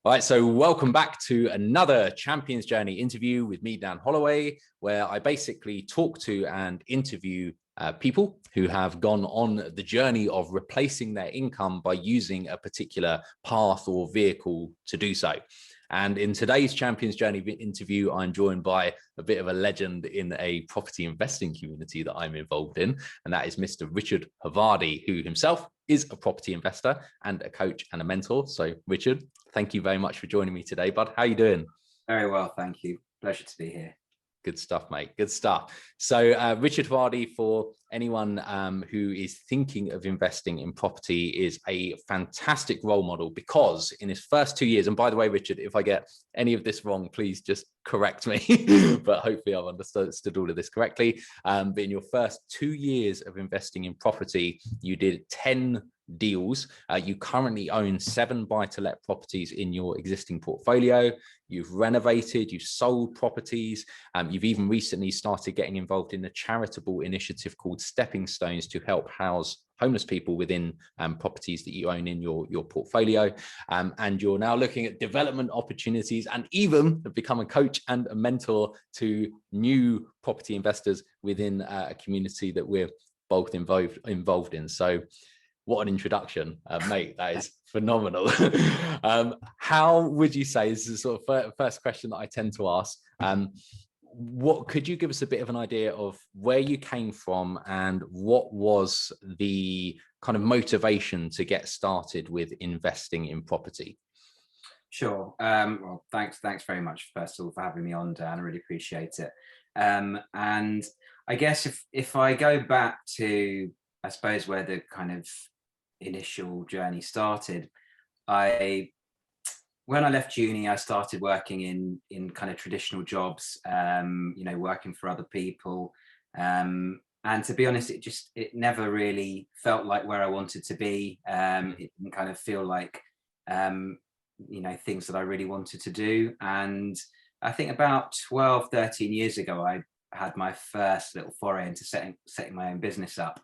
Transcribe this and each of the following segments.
All right, so welcome back to another Champions Journey interview with me, Dan Holloway, where I basically talk to and interview people who have gone on the journey of replacing their income by using a particular path or vehicle to do so. And in today's Champions Journey interview, I'm joined by a bit of a legend in a property investing community that I'm involved in, and that is Mr. Richard Havardi, who himself is a property investor and a coach and a mentor. So Richard, thank you very much for joining me today, bud. How are you doing? Very well, thank you. Pleasure to be here. Good stuff, mate. Good stuff. So Richard Vardy, for anyone who is thinking of investing in property, is a fantastic role model because in his first 2 years, and by the way, Richard, if I get any of this wrong, please just correct me, but hopefully I've understood all of this correctly. But in your first 2 years of investing in property, you did 10 deals. You currently own 7 buy-to-let properties in your existing portfolio. You've renovated, you've sold properties. You've even recently started getting involved in a charitable initiative called Stepping Stones to help house homeless people within properties that you own in your portfolio. And you're now looking at development opportunities and even have become a coach and a mentor to new property investors within a community that we're both involved in. So what an introduction, mate. That is phenomenal. How would you say, this is sort of first question that I tend to ask, what could you give us a bit of an idea of where you came from and what was the kind of motivation to get started with investing in property? Sure. Well, thanks very much, first of all, for having me on, Dan. I really appreciate it. And I guess if I go back to, I suppose, where the kind of initial journey started, when I left uni, I started working in kind of traditional jobs, working for other people. And to be honest, it never really felt like where I wanted to be. It didn't kind of feel like, things that I really wanted to do. And I think about 12, 13 years ago, I had my first little foray into setting my own business up,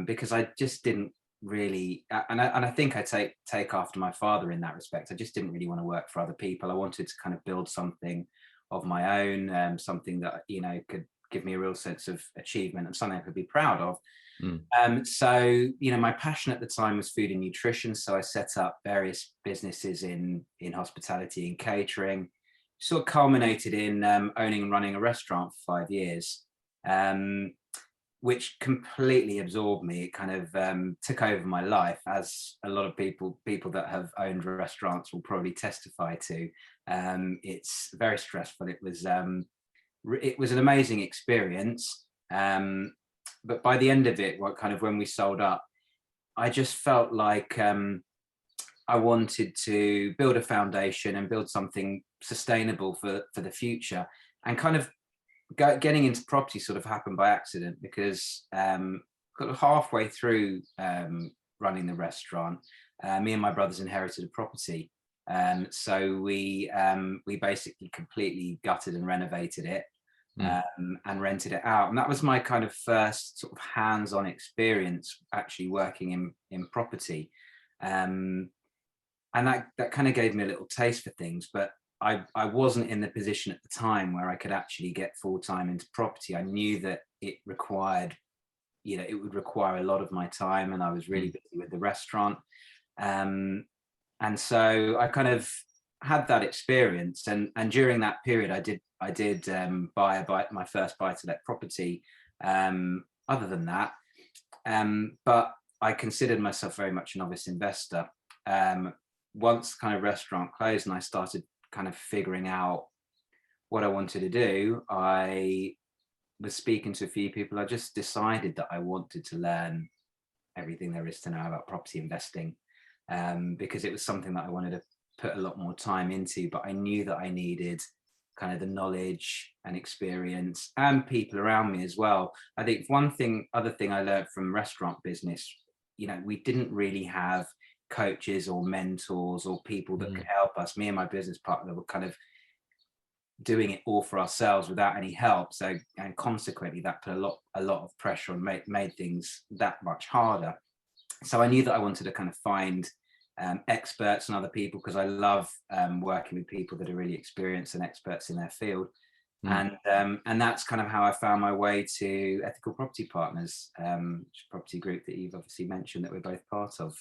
because I just didn't really, and I think I take after my father in that respect. I just didn't really want to work for other people. I wanted to kind of build something of my own, something that could give me a real sense of achievement and something I could be proud of. So my passion at the time was food and nutrition, so I set up various businesses in hospitality and catering. Sort of culminated in owning and running a restaurant for 5 years, which completely absorbed me. It kind of took over my life, as a lot of people that have owned restaurants will probably testify to. It's very stressful. It was an amazing experience. But by the end of it, when we sold up, I just felt like I wanted to build a foundation and build something sustainable for the future. And kind of getting into property sort of happened by accident, because halfway through running the restaurant, me and my brothers inherited a property. So we basically completely gutted and renovated it. And rented it out, and that was my kind of first sort of hands-on experience actually working in property, and that kind of gave me a little taste for things. But I wasn't in the position at the time where I could actually get full-time into property. I knew that it required, it would require a lot of my time, and I was really busy with the restaurant, and so I kind of had that experience, and during that period I did buy my first buy-to-let property. Other than that, but I considered myself very much a novice investor. Once kind of restaurant closed and I started kind of figuring out what I wanted to do, I was speaking to a few people. I just decided that I wanted to learn everything there is to know about property investing, because it was something that I wanted to put a lot more time into, but I knew that I needed kind of the knowledge and experience and people around me as well. I think other thing I learned from restaurant business, we didn't really have coaches or mentors or people that could help us. Me and my business partner were kind of doing it all for ourselves without any help. So, and consequently that put a lot of pressure and made things that much harder. So I knew that I wanted to kind of find experts and other people, because I love working with people that are really experienced and experts in their field. And that's kind of how I found my way to Ethical Property Partners, property group that you've obviously mentioned that we're both part of.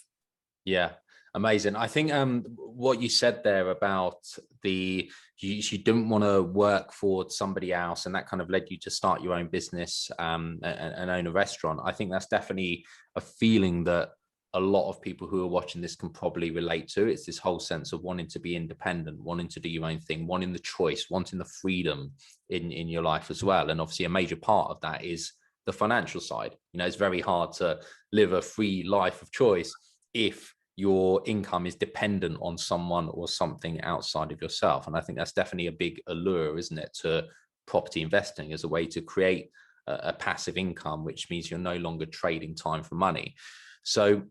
Yeah, amazing. I think what you said there about you didn't want to work for somebody else, and that kind of led you to start your own business and own a restaurant. I think that's definitely a feeling that a lot of people who are watching this can probably relate to. It's this whole sense of wanting to be independent, wanting to do your own thing, wanting the choice, wanting the freedom in your life as well. And obviously a major part of that is the financial side. You know, it's very hard to live a free life of choice if your income is dependent on someone or something outside of yourself. And I think that's definitely a big allure, isn't it, to property investing as a way to create a passive income, which means you're no longer trading time for money. So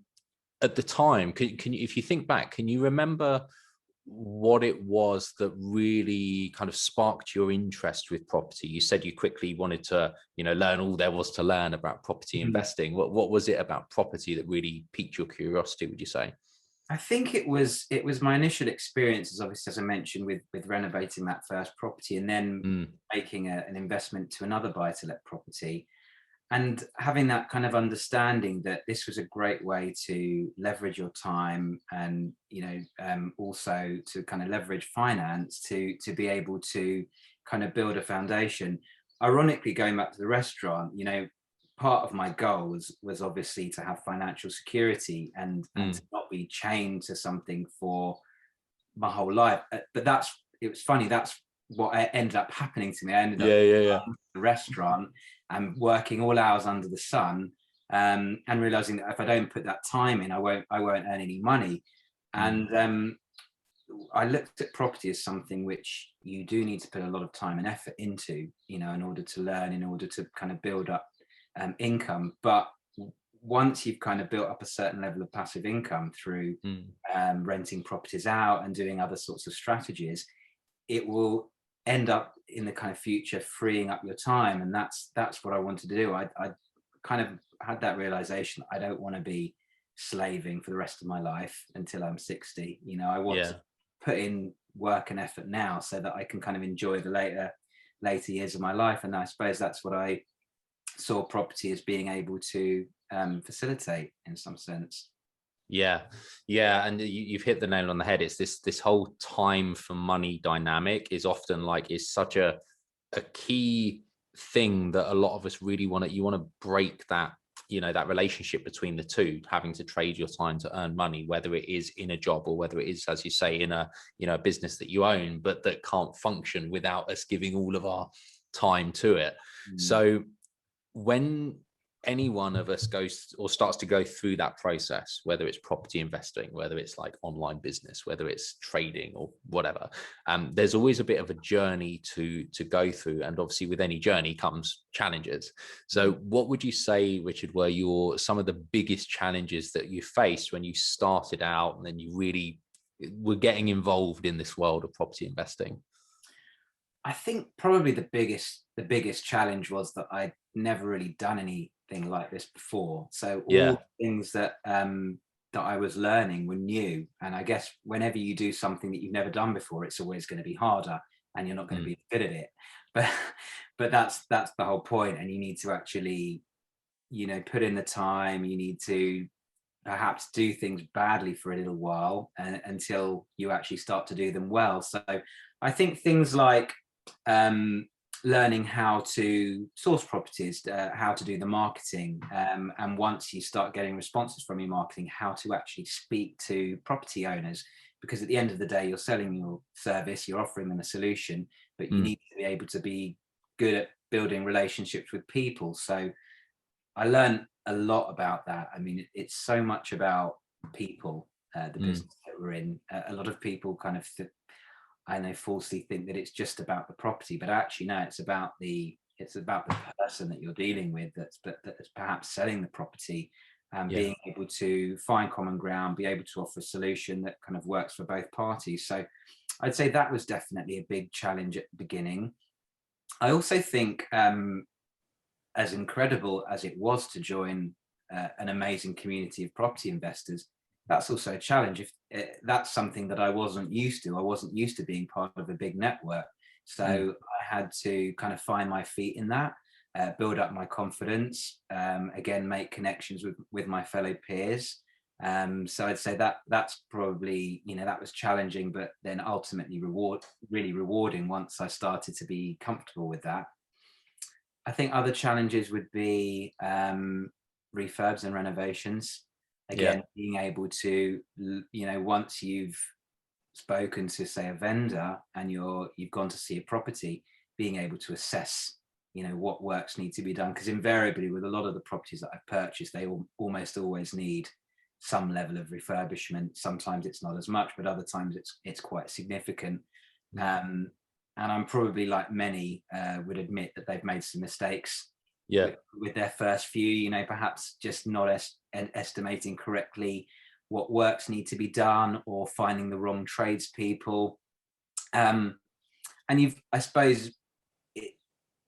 at the time, can you, if you think back, can you remember what it was that really kind of sparked your interest with property? You said you quickly wanted to, learn all there was to learn about property investing. What was it about property that really piqued your curiosity, would you say? I think it was my initial experiences, obviously, as I mentioned, with renovating that first property and then making an investment to another buy-to-let property, and having that kind of understanding that this was a great way to leverage your time and also to kind of leverage finance to be able to kind of build a foundation. Ironically, going back to the restaurant, part of my goal was obviously to have financial security and to not be chained to something for my whole life. But it was funny, that's what ended up happening to me. I ended up in the restaurant and working all hours under the sun, and realizing that if I don't put that time in, I won't earn any money. And I looked at property as something which you do need to put a lot of time and effort into, in order to learn, in order to kind of build up income. But once you've kind of built up a certain level of passive income through renting properties out and doing other sorts of strategies, it will end up in the kind of future freeing up your time. And that's what I wanted to do. I kind of had that realization. I don't want to be slaving for the rest of my life until I'm 60. I want to put in work and effort now so that I can kind of enjoy the later years of my life. And I suppose that's what I saw property as being able to facilitate in some sense. Yeah, and you've hit the nail on the head. It's this whole time for money dynamic is often is such a key thing that a lot of us really want to break that, that relationship between the two, having to trade your time to earn money, whether it is in a job or whether it is, as you say, in a a business that you own, but that can't function without us giving all of our time to it. So when any one of us goes or starts to go through that process, whether it's property investing, whether it's like online business, whether it's trading or whatever, there's always a bit of a journey to go through. And obviously with any journey comes challenges. So what would you say, Richard, were some of the biggest challenges that you faced when you started out and then you really were getting involved in this world of property investing? I think probably the biggest challenge was that I'd never really done anything like this before. So all the things that I was learning were new. And I guess whenever you do something that you've never done before, it's always going to be harder and you're not going to be good at it. But that's the whole point. And you need to actually, put in the time. You need to perhaps do things badly for a little while until you actually start to do them well. So I think things like learning how to source properties, how to do the marketing, and once you start getting responses from your marketing, how to actually speak to property owners, because at the end of the day, you're selling your service, you're offering them a solution, but you need to be able to be good at building relationships with people. So I learned a lot about that. I mean, it's so much about people, the business that we're in. A lot of people kind of I know falsely think that it's just about the property, but actually no, it's about the person that you're dealing with that's perhaps selling the property, and being able to find common ground, be able to offer a solution that kind of works for both parties. So I'd say that was definitely a big challenge at the beginning. I also think as incredible as it was to join an amazing community of property investors, that's also a challenge. If that's something that I wasn't used to. I wasn't used to being part of a big network. So I had to kind of find my feet in that, build up my confidence, again, make connections with my fellow peers. So I'd say that that's probably, that was challenging, but then ultimately really rewarding once I started to be comfortable with that. I think other challenges would be refurbs and renovations. Yeah. Again, being able to, once you've spoken to, say, a vendor and you've gone to see a property, being able to assess, what works need to be done. Because invariably, with a lot of the properties that I've purchased, they almost always need some level of refurbishment. Sometimes it's not as much, but other times it's quite significant. And I'm probably, like many, would admit that they've made some mistakes with their first few, perhaps just not estimating correctly what works need to be done, or finding the wrong tradespeople. And I suppose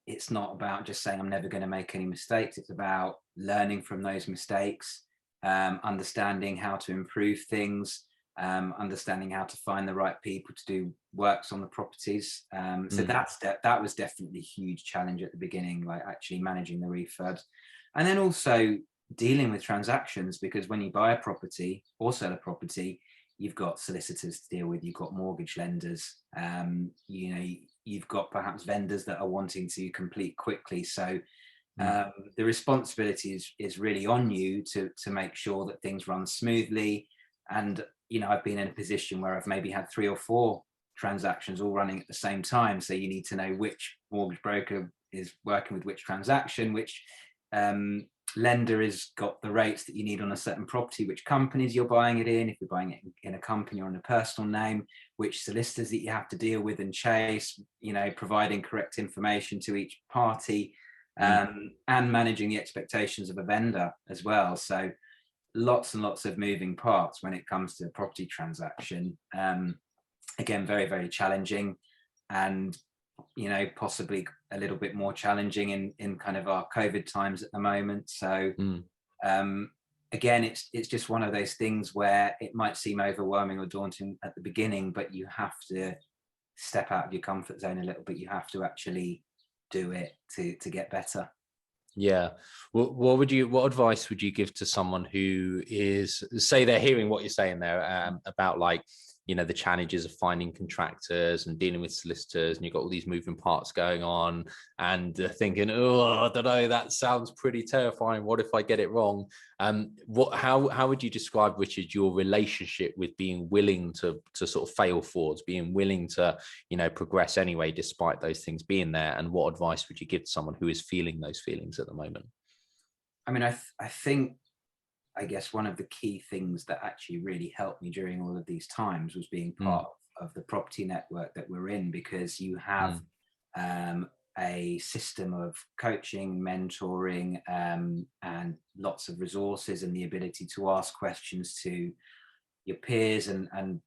it's not about just saying I'm never going to make any mistakes. It's about learning from those mistakes, understanding how to improve things, understanding how to find the right people to do works on the properties. So that was definitely a huge challenge at the beginning, like actually managing the refurbs. And then also dealing with transactions, because when you buy a property or sell a property, you've got solicitors to deal with, you've got mortgage lenders, you've got perhaps vendors that are wanting to complete quickly. So the responsibility is really on you to make sure that things run smoothly. And I've been in a position where I've maybe had 3 or 4 transactions all running at the same time. So you need to know which mortgage broker is working with which transaction, which lender has got the rates that you need on a certain property, which companies you're buying it in, if you're buying it in a company or in a personal name, which solicitors that you have to deal with and chase, providing correct information to each party, and managing the expectations of a vendor as well. So lots and lots of moving parts when it comes to a property transaction. Again, very, very challenging, and possibly a little bit more challenging in kind of our COVID times at the moment. So again, it's just one of those things where it might seem overwhelming or daunting at the beginning, but you have to step out of your comfort zone a little bit. You have to actually do it to get better. Yeah. What advice would you give to someone who is, say, they're hearing what you're saying there, about, like, the challenges of finding contractors and dealing with solicitors, and you've got all these moving parts going on, and thinking, oh, I don't know, that sounds pretty terrifying. What if I get it wrong? How would you describe, Richard, your relationship with being willing to sort of fail forwards, being willing to, progress anyway, despite those things being there? And what advice would you give to someone who is feeling those feelings at the moment? I mean, I think, I guess one of the key things that actually really helped me during all of these times was being part of the property network that we're in, because you have a system of coaching, mentoring, and lots of resources, and the ability to ask questions to your peers and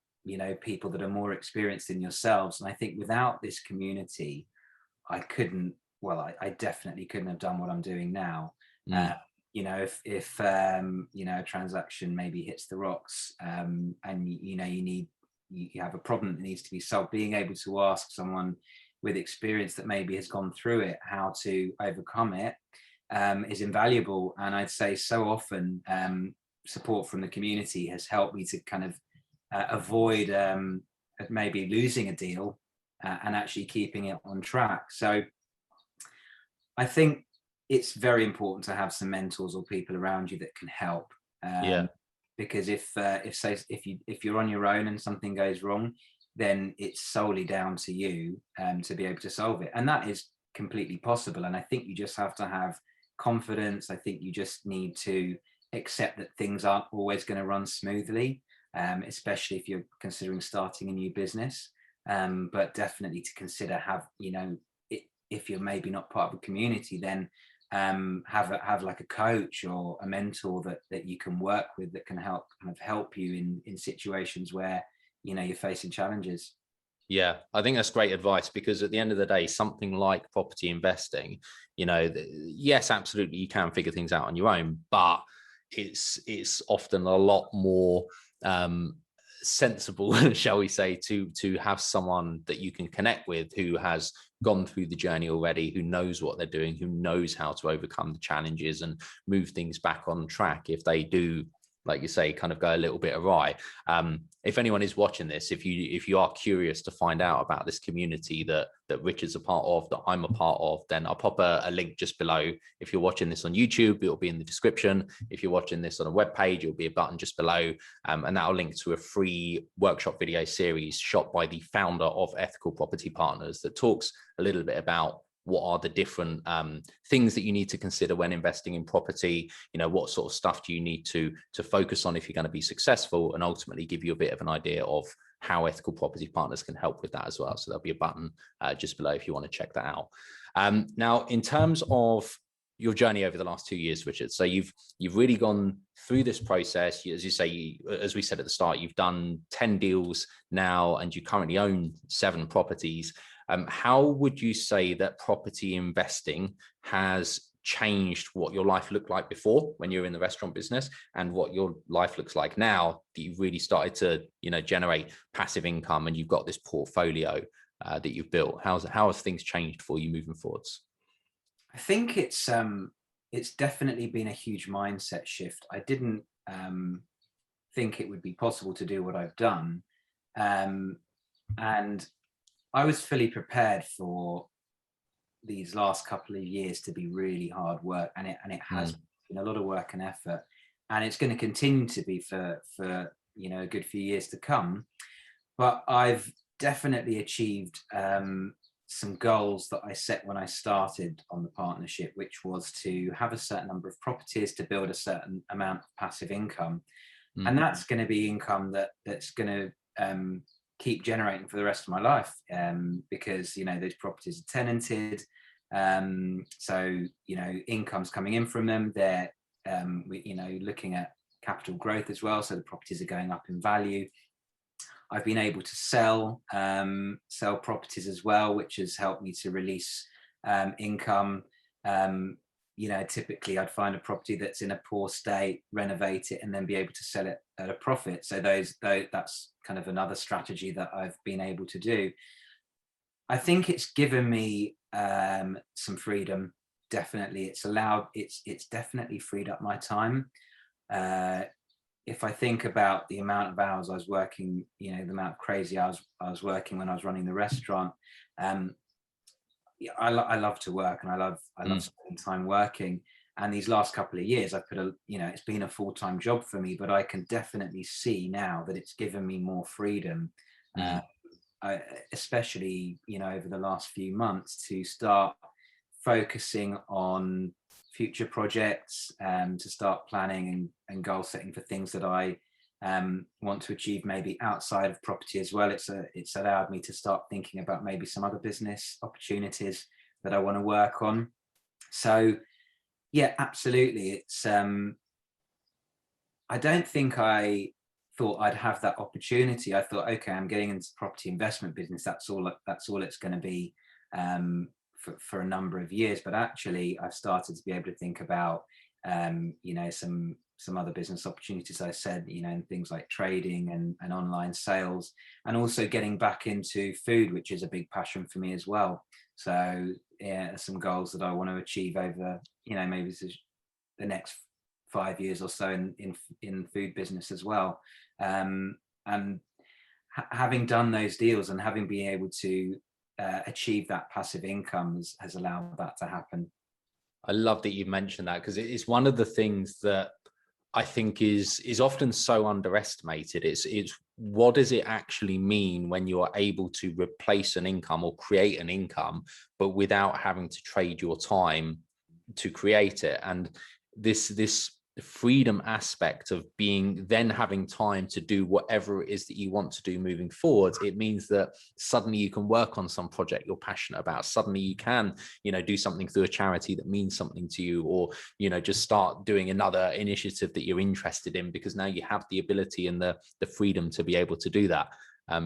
people that are more experienced than yourselves. And I think without this community, I definitely couldn't have done what I'm doing now. If a transaction maybe hits the rocks, and you have a problem that needs to be solved, being able to ask someone with experience that maybe has gone through it how to overcome it is invaluable. And I'd say so often support from the community has helped me to kind of avoid maybe losing a deal and actually keeping it on track. So I think it's very important to have some mentors or people around you that can help. Because if you're on your own and something goes wrong, then it's solely down to you to be able to solve it. And that is completely possible. And I think you just have to have confidence. I think you just need to accept that things aren't always going to run smoothly, especially if you're considering starting a new business. But definitely to consider if you're maybe not part of a community, then have like a coach or a mentor that you can work with, that can help you in situations where you're facing challenges. Yeah, I think that's great advice, because at the end of the day, something like property investing, yes, absolutely, you can figure things out on your own, but it's often a lot more sensible, shall we say, to have someone that you can connect with who has gone through the journey already, who knows what they're doing, who knows how to overcome the challenges and move things back on track if they do, like you say, kind of go a little bit awry. If anyone is watching this, if you are curious to find out about this community that Richard's a part of, that I'm a part of, then I'll pop a link just below. If you're watching this on YouTube, it'll be in the description. If you're watching this on a web page, it'll be a button just below, and that'll link to a free workshop video series shot by the founder of Ethical Property Partners that talks a little bit about what are the different things that you need to consider when investing in property. You know, what sort of stuff do you need to focus on if you're going to be successful, and ultimately give you a bit of an idea of how Ethical Property Partners can help with that as well. So there'll be a button just below if you want to check that out. Now, in terms of your journey over the last 2 years, Richard, so you've really gone through this process. As you say, as we said at the start, you've done 10 deals now, and you currently own 7 properties. How would you say that property investing has changed what your life looked like before when you were in the restaurant business, and what your life looks like now that you've really started to, you know, generate passive income and you've got this portfolio that you've built? How has things changed for you moving forwards? I think it's definitely been a huge mindset shift. I didn't think it would be possible to do what I've done, and I was fully prepared for these last couple of years to be really hard work, and it has been a lot of work and effort, and it's going to continue to be for you know, a good few years to come. But I've definitely achieved some goals that I set when I started on the partnership, which was to have a certain number of properties, to build a certain amount of passive income, and that's going to be income that's going to keep generating for the rest of my life, because, you know, those properties are tenanted, so, you know, income's coming in from them. They're you know, looking at capital growth as well, so the properties are going up in value. I've been able to sell properties as well, which has helped me to release income. You know, typically I'd find a property that's in a poor state, renovate it, and then be able to sell it at a profit. So that's kind of another strategy that I've been able to do. I think it's given me some freedom. Definitely, it's definitely freed up my time. If I think about the amount of hours I was working, you know, the amount of crazy hours I was working when I was running the restaurant, I love to work, and I love spending time working. And these last couple of years, I've you know, it's been a full-time job for me, but I can definitely see now that it's given me more freedom, especially, you know, over the last few months, to start focusing on future projects, to start planning and goal setting for things that I want to achieve, maybe outside of property as well. It's allowed me to start thinking about maybe some other business opportunities that I want to work on. So yeah, absolutely. It's I don't think I thought I'd have that opportunity. I thought, okay, I'm getting into property investment business, that's all it's going to be for a number of years. But actually I've started to be able to think about you know, some other business opportunities, I said, you know, and things like trading and online sales, and also getting back into food, which is a big passion for me as well. So yeah, some goals that I want to achieve over, you know, maybe the next 5 years or so in food business as well. And having done those deals and having been able to achieve that passive income has allowed that to happen. I love that you mentioned that, because it's one of the things that I think is often so underestimated. It's what does it actually mean when you are able to replace an income or create an income, but without having to trade your time to create it? And this freedom aspect of having time to do whatever it is that you want to do moving forward, it means that suddenly you can work on some project you're passionate about. Suddenly you can, you know, do something through a charity that means something to you, or, you know, just start doing another initiative that you're interested in, because now you have the ability and the freedom to be able to do that.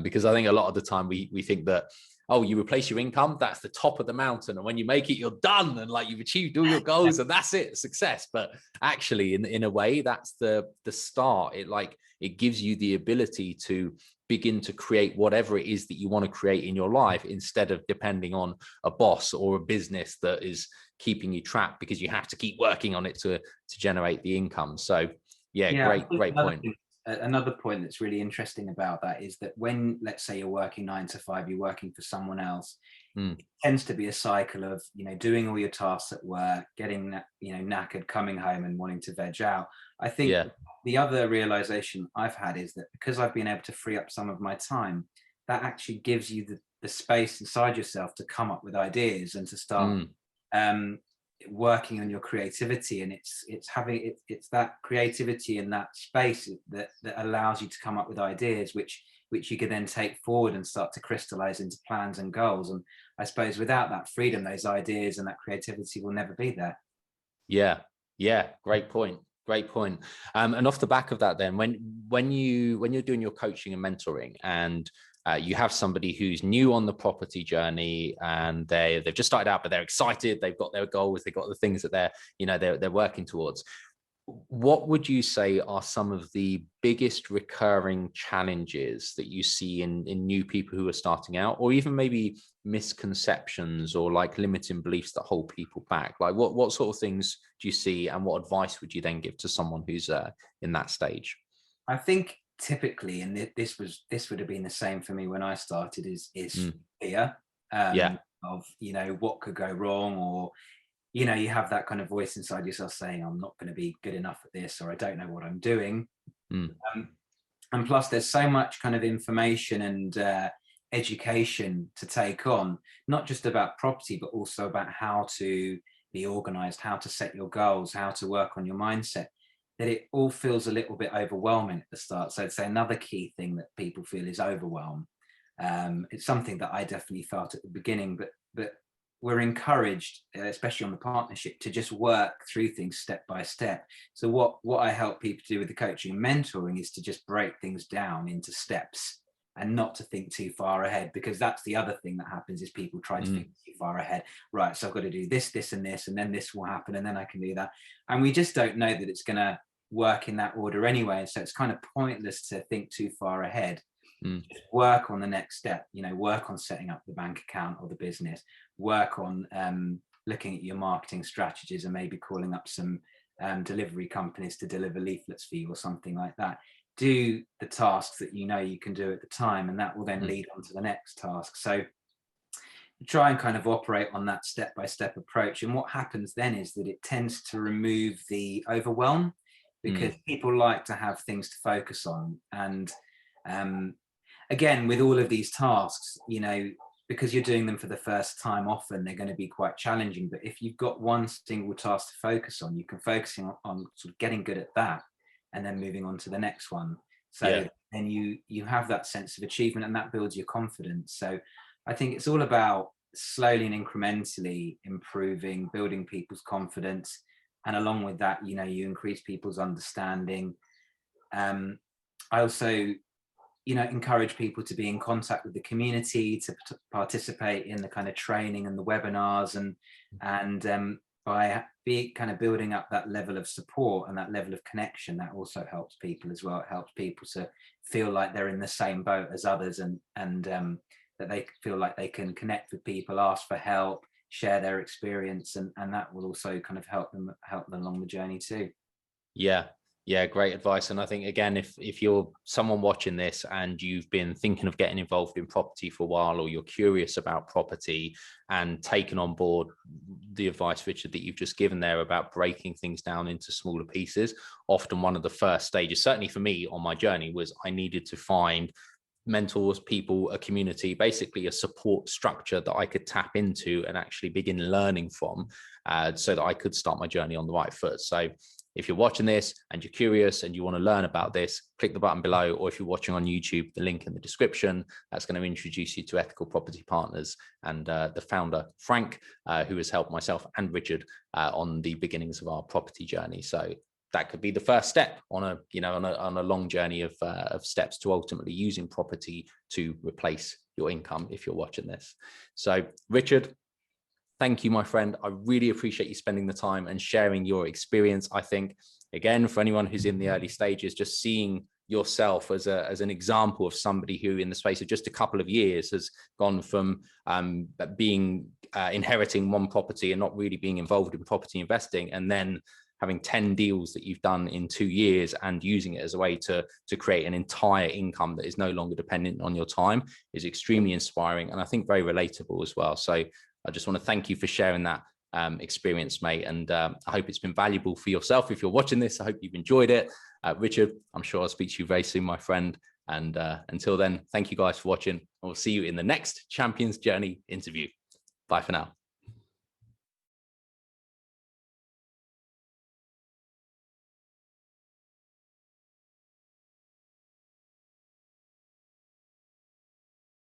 Because I think a lot of the time we think that oh, you replace your income, that's the top of the mountain. And when you make it, you're done. And like you've achieved all your goals and that's it, success. But actually, in a way, that's the start. It gives you the ability to begin to create whatever it is that you want to create in your life, instead of depending on a boss or a business that is keeping you trapped because you have to keep working on it to generate the income. So yeah, great point. Another point that's really interesting about that is that when, let's say, you're working 9 to 5, you're working for someone else, it tends to be a cycle of, doing all your tasks at work, getting, knackered, coming home and wanting to veg out. I think the other realization I've had is that because I've been able to free up some of my time, that actually gives you the space inside yourself to come up with ideas and to start working on your creativity. And it's that creativity and that space that allows you to come up with ideas which you can then take forward and start to crystallize into plans and goals. And I suppose without that freedom, those ideas and that creativity will never be there. Yeah, great point. And off the back of that, then when you're doing your coaching and mentoring, and you have somebody who's new on the property journey, and they've just started out, but they're excited, they've got their goals, they've got the things that they're working towards. What would you say are some of the biggest recurring challenges that you see in new people who are starting out, or even maybe misconceptions or like limiting beliefs that hold people back? Like what sort of things do you see, and what advice would you then give to someone who's in that stage? I think typically, and this would have been the same for me when I started, is fear of what could go wrong, or you have that kind of voice inside yourself saying, I'm not going to be good enough at this, or I don't know what I'm doing. And plus there's so much kind of information and education to take on, not just about property, but also about how to be organized, how to set your goals, how to work on your mindset, that it all feels a little bit overwhelming at the start. So I'd say another key thing that people feel is overwhelm. It's something that I definitely felt at the beginning, but we're encouraged, especially on the partnership, to just work through things step by step. So what I help people do with the coaching and mentoring is to just break things down into steps and not to think too far ahead, because that's the other thing that happens, is people try to think too far ahead. Right, so I've got to do this, this, and this, and then this will happen, and then I can do that. And we just don't know that it's going to work in that order anyway. And so it's kind of pointless to think too far ahead. Just work on the next step, work on setting up the bank account or the business, work on looking at your marketing strategies and maybe calling up some delivery companies to deliver leaflets for you or something like that. Do the tasks that you can do at the time, and that will then lead on to the next task. So try and kind of operate on that step-by-step approach. And what happens then is that it tends to remove the overwhelm, because people like to have things to focus on. And again, with all of these tasks, because you're doing them for the first time, often they're going to be quite challenging. But if you've got one single task to focus on, you can focus on sort of getting good at that and then moving on to the next one. So then you have that sense of achievement, and that builds your confidence. So I think it's all about slowly and incrementally improving, building people's confidence. And along with that, you increase people's understanding. I also encourage people to be in contact with the community, to participate in the kind of training and the webinars, and by building up that level of support and that level of connection, that also helps people as well. It helps people to feel like they're in the same boat as others, and that they feel like they can connect with people, ask for help, share their experience, and that will also kind of help them along the journey too. Yeah, great advice. And I think, again, if you're someone watching this and you've been thinking of getting involved in property for a while, or you're curious about property and taken on board the advice, Richard, that you've just given there about breaking things down into smaller pieces, often one of the first stages, certainly for me on my journey, was I needed to find mentors, people, a community, basically a support structure that I could tap into and actually begin learning from, so that I could start my journey on the right foot. So if you're watching this and you're curious and you want to learn about this, click the button below, or if you're watching on YouTube, the link in the description. That's going to introduce you to Ethical Property Partners and the founder, Frank, who has helped myself and Richard on the beginnings of our property journey. So that could be the first step on a, you know, on a long journey of steps to ultimately using property to replace your income if you're watching this. So Richard, thank you, my friend. I really appreciate you spending the time and sharing your experience. I think, again, for anyone who's in the early stages, just seeing yourself as an example of somebody who in the space of just a couple of years has gone from inheriting one property and not really being involved in property investing, and then having 10 deals that you've done in 2 years and using it as a way to create an entire income that is no longer dependent on your time is extremely inspiring, and I think very relatable as well. So I just want to thank you for sharing that experience, mate. And I hope it's been valuable for yourself. If you're watching this, I hope you've enjoyed it. Richard, I'm sure I'll speak to you very soon, my friend. And until then, thank you guys for watching. And we'll see you in the next Champions Journey interview. Bye for now.